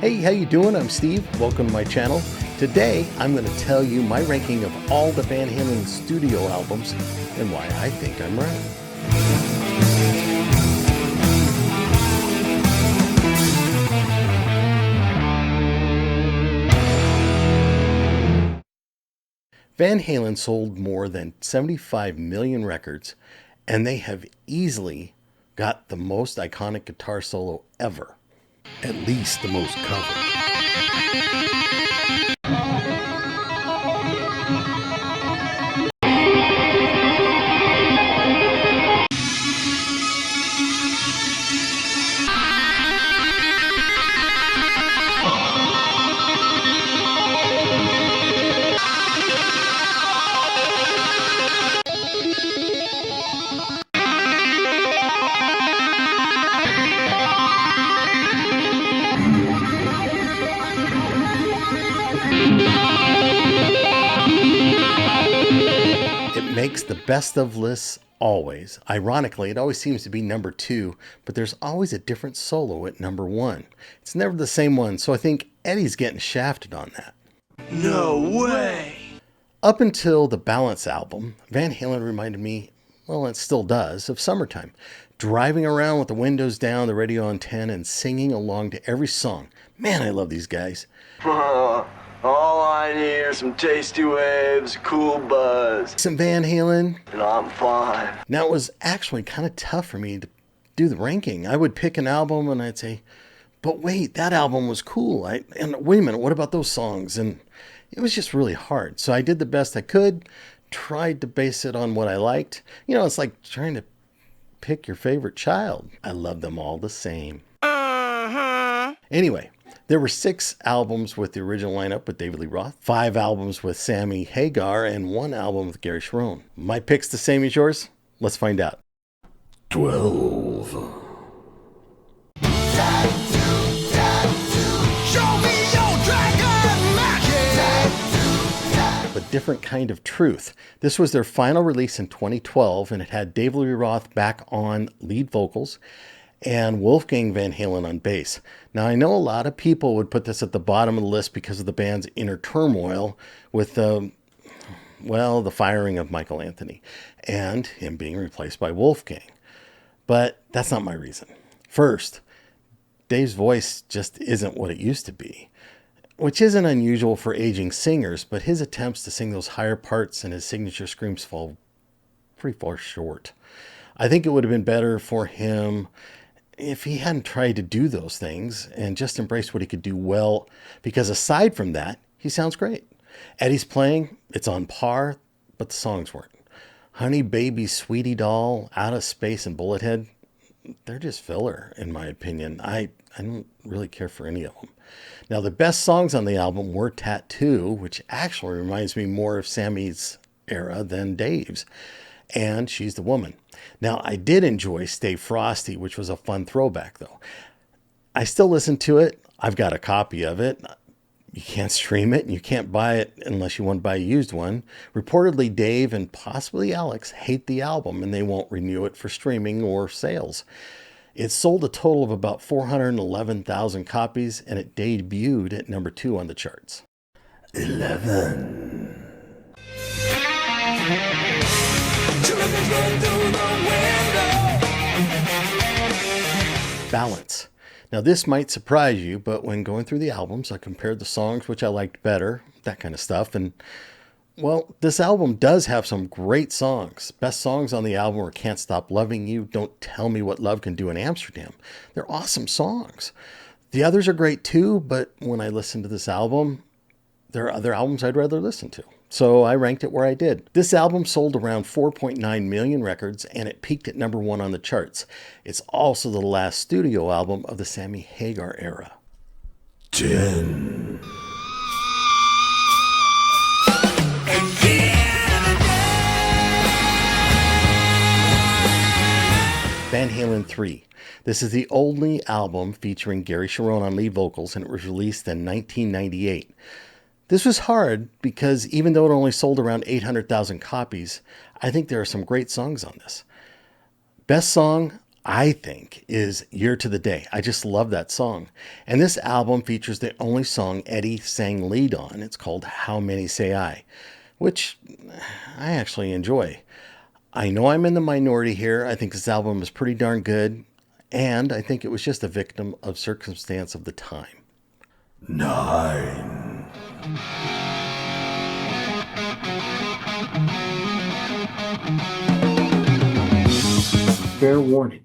Hey, how you doing? I'm Steve. Welcome to my channel. Today, I'm going to tell you my ranking of all the Van Halen studio albums and why I think I'm right. Van Halen sold more than 75 million records, and they have easily got the most iconic guitar solo ever. At least the most covered. It makes the best of lists always. Ironically, it always seems to be number 2, but there's always a different solo at number 1. It's never the same one, so I think Eddie's getting shafted on that. No way! Up until the Balance album, Van Halen reminded me, well, it still does, of summertime. Driving around with the windows down, the radio on 10, and singing along to every song. Man, I love these guys. All I need are some tasty waves, a cool buzz, Some Van Halen, and I'm fine. Now, it was actually kind of tough for me to do the ranking. I would pick an album and I'd say, but wait, that album was cool. And wait a minute, what about those songs? And it was just really hard. So I did the best I could, tried to base it on what I liked. You know, it's like trying to pick your favorite child. I love them all the same. Anyway, there were 6 albums with the original lineup with David Lee Roth, 5 albums with Sammy Hagar, and 1 album with Gary Cherone. My pick's the same as yours? Let's find out. 12. A different kind of truth. This was their final release in 2012, and it had David Lee Roth back on lead vocals and Wolfgang Van Halen on bass. Now, I know a lot of people would put this at the bottom of the list because of the band's inner turmoil with the firing of Michael Anthony and him being replaced by Wolfgang. But that's not my reason. First, Dave's voice just isn't what it used to be, which isn't unusual for aging singers, but his attempts to sing those higher parts and his signature screams fall pretty far short. I think it would have been better for him if he hadn't tried to do those things and just embraced what he could do well, because aside from that, he sounds great. Eddie's playing, it's on par, but the songs weren't. Honey Baby, Sweetie Doll, Out of Space, and Bullethead, they're just filler, in my opinion. I don't really care for any of them. Now, the best songs on the album were Tattoo, which actually reminds me more of Sammy's era than Dave's, and She's the Woman. Now, I did enjoy Stay Frosty, which was a fun throwback, though. I still listen to it. I've got a copy of it. You can't stream it, and you can't buy it unless you want to buy a used one. Reportedly, Dave and possibly Alex hate the album, and they won't renew it for streaming or sales. It sold a total of about 411,000 copies, and it debuted at number 2 on the charts. 11. Balance. Now, this might surprise you, but when going through the albums, I compared the songs which I liked better, that kind of stuff, and well, this album does have some great songs. Best songs on the album were Can't Stop Loving You, Don't Tell Me What Love Can Do in Amsterdam. They're awesome songs. The others are great too, but when I listen to this album, there are other albums I'd rather listen to. So I ranked it where I did. This album sold around 4.9 million records, and it peaked at number 1 on the charts. It's also the last studio album of the Sammy Hagar era. 10. Van Halen 3. This is the only album featuring Gary Cherone on lead vocals, and it was released in 1998. This was hard because even though it only sold around 800,000 copies, I think there are some great songs on this. Best song, I think, is Year to the Day. I just love that song. And this album features the only song Eddie sang lead on. It's called How Many Say I, which I actually enjoy. I know I'm in the minority here. I think this album is pretty darn good, and I think it was just a victim of circumstance of the time. 9. Fair warning.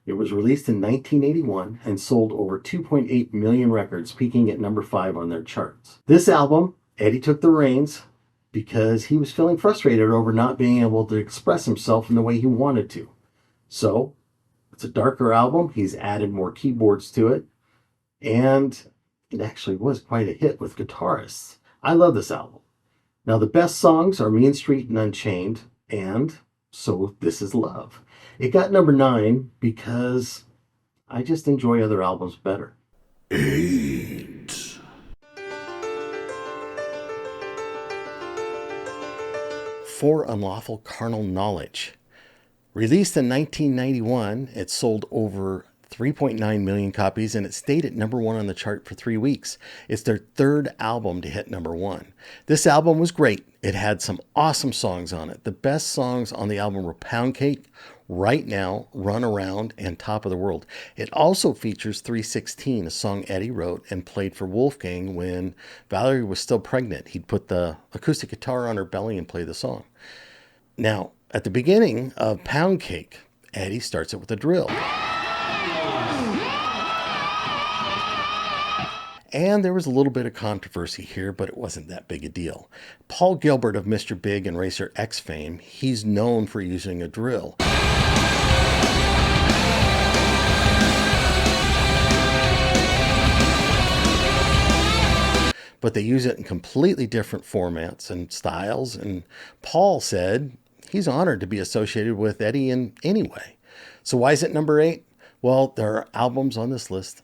It was released in 1981 and sold over 2.8 million records, peaking at number 5 on their charts. This album, Eddie took the reins because he was feeling frustrated over not being able to express himself in the way he wanted to. So, it's a darker album. He's added more keyboards to it, and it actually was quite a hit with guitarists. I love this album. Now, the best songs are Mean Street and Unchained, and So This Is Love. It got number 9 because I just enjoy other albums better. 8. For Unlawful Carnal Knowledge. Released in 1991, it sold over 3.9 million copies, and it stayed at number 1 on the chart for 3 weeks. It's their third album to hit number 1. This album was great. It had some awesome songs on it. The best songs on the album were Pound Cake, Right Now, Run Around, and Top of the World. It also features 316, a song Eddie wrote and played for Wolfgang when Valerie was still pregnant. He'd put the acoustic guitar on her belly and play the song. Now, at the beginning of Pound Cake, Eddie starts it with a drill. And there was a little bit of controversy here, but it wasn't that big a deal. Paul Gilbert of Mr. Big and Racer X fame, he's known for using a drill. But they use it in completely different formats and styles, and Paul said he's honored to be associated with Eddie in any way. So why is it number 8? Well, there are albums on this list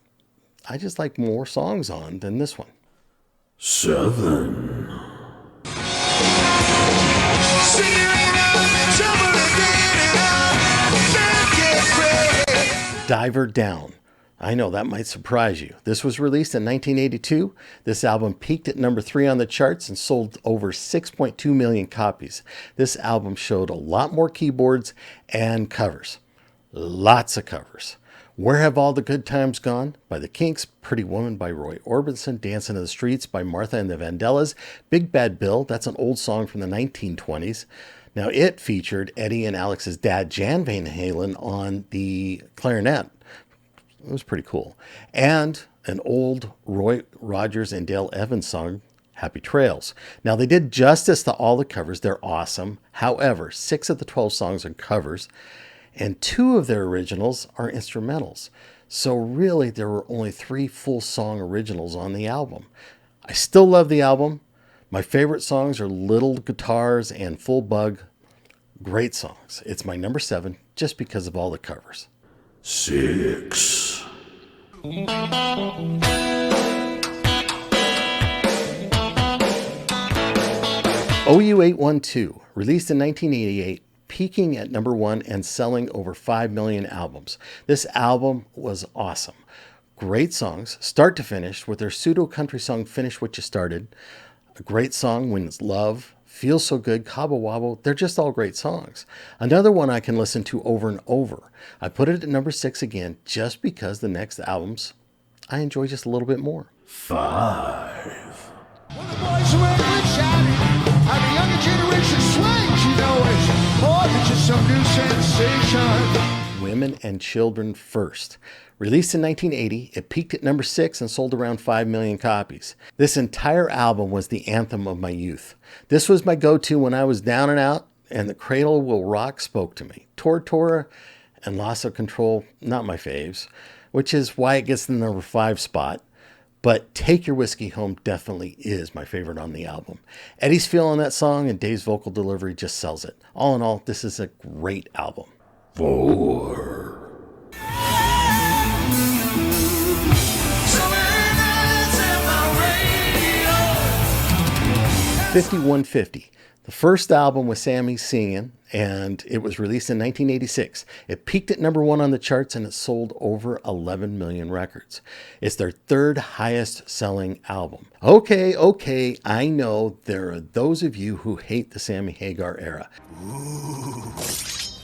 I just like more songs on than this one. 7. Diver Down. I know that might surprise you. This was released in 1982. This album peaked at number 3 on the charts and sold over 6.2 million copies. This album showed a lot more keyboards and covers. Lots of covers. Where Have All the Good Times Gone? By the Kinks, Pretty Woman by Roy Orbison, Dancing in the Streets by Martha and the Vandellas, Big Bad Bill, that's an old song from the 1920s. Now it featured Eddie and Alex's dad, Jan Van Halen, on the clarinet. It was pretty cool. And an old Roy Rogers and Dale Evans song, Happy Trails. Now they did justice to all the covers. They're awesome. However, 6 of the 12 songs are covers, and 2 of their originals are instrumentals. So really, there were only 3 full song originals on the album. I still love the album. My favorite songs are Little Guitars and Full Bug. Great songs. It's my number 7 just because of all the covers. 6. OU812, released in 1988, peaking at number 1 and selling over 5 million albums. This album was awesome. Great songs, start to finish, with their pseudo country song Finish What You Started. A great song, When It's Love, Feels So Good, Cabo Wabo. They're just all great songs. Another one I can listen to over and over. I put it at number 6 again just because the next albums I enjoy just a little bit more. 5. When the boys are ready and shouting, how the younger generation swings, you know it's more than just some new sensation. Women and Children First. Released in 1980, it peaked at number 6 and sold around 5 million copies. This entire album was the anthem of my youth. This was my go-to when I was down and out, and The Cradle Will Rock spoke to me. Tortora and Loss of Control, not my faves, which is why it gets the number 5 spot. But Take Your Whiskey Home definitely is my favorite on the album. Eddie's feel on that song and Dave's vocal delivery just sells it. All in all, this is a great album. 4. 5150. The first album with Sammy singing, and it was released in 1986. It peaked at number 1 on the charts, and it sold over 11 million records. It's their third highest selling album. Okay, I know there are those of you who hate the Sammy Hagar era. Ooh,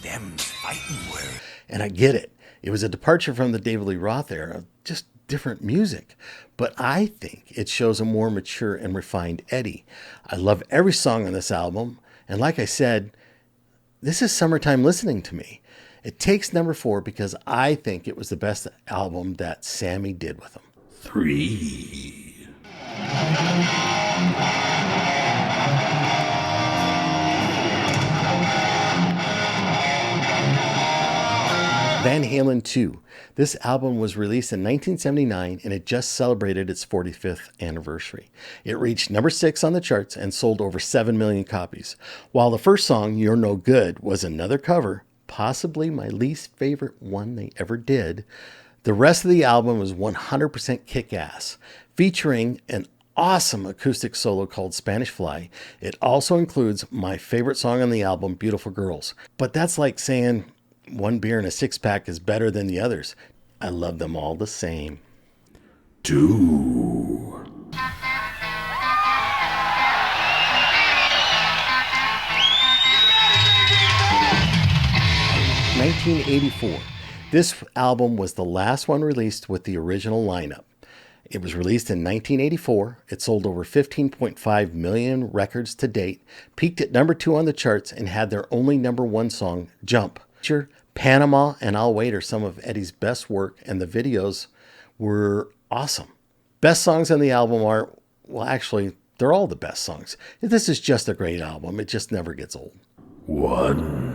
them fighting words. And I get it. It was a departure from the David Lee Roth era, just different music. But I think it shows a more mature and refined Eddie. I love every song on this album. And like I said, this is summertime listening to me. It takes number 4 because I think it was the best album that Sammy did with him. 3. Van Halen 2. This album was released in 1979 and it just celebrated its 45th anniversary. It reached number 6 on the charts and sold over 7 million copies. While the first song, You're No Good, was another cover, possibly my least favorite one they ever did, the rest of the album was 100% kick-ass, featuring an awesome acoustic solo called Spanish Fly. It also includes my favorite song on the album, Beautiful Girls. But that's like saying one beer in a six-pack is better than the others. I love them all the same. 2. 1984. This album was the last one released with the original lineup. It was released in 1984. It sold over 15.5 million records to date, peaked at number 2 on the charts, and had their only number 1 song, Jump. Panama and I'll Wait are some of Eddie's best work, and the videos were awesome. Best songs on the album are, well, actually, they're all the best songs. This is just a great album. It just never gets old. 1.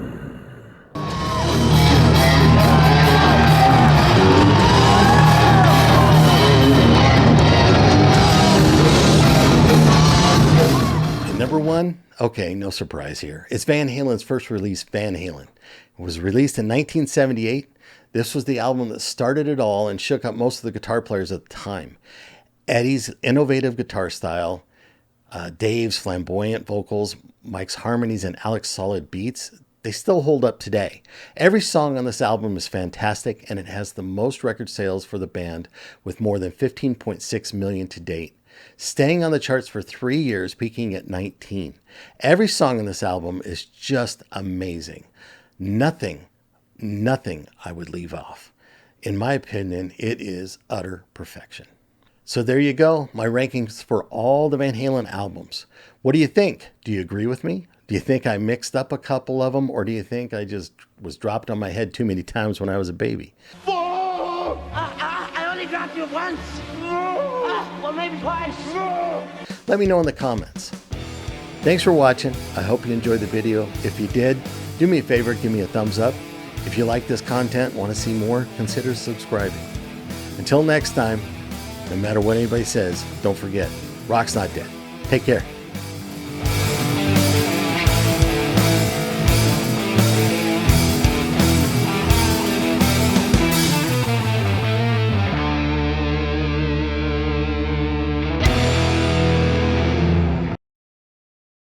Number 1, okay, no surprise here. It's Van Halen's first release, Van Halen. It was released in 1978. This was the album that started it all and shook up most of the guitar players at the time. Eddie's innovative guitar style, Dave's flamboyant vocals, Mike's harmonies, and Alex's solid beats, they still hold up today. Every song on this album is fantastic, and it has the most record sales for the band with more than 15.6 million to date, staying on the charts for 3 years, peaking at 19. Every song on this album is just amazing. Nothing I would leave off. In my opinion, it is utter perfection. So there you go, my rankings for all the Van Halen albums. What do you think? Do you agree with me? Do you think I mixed up a couple of them, or do you think I just was dropped on my head too many times when I was a baby? I only dropped you once. Well, maybe twice. Let me know in the comments. Thanks for watching. I hope you enjoyed the video. If you did, do me a favor, give me a thumbs up. If you like this content, want to see more, consider subscribing. Until next time, no matter what anybody says, don't forget, rock's not dead. Take care.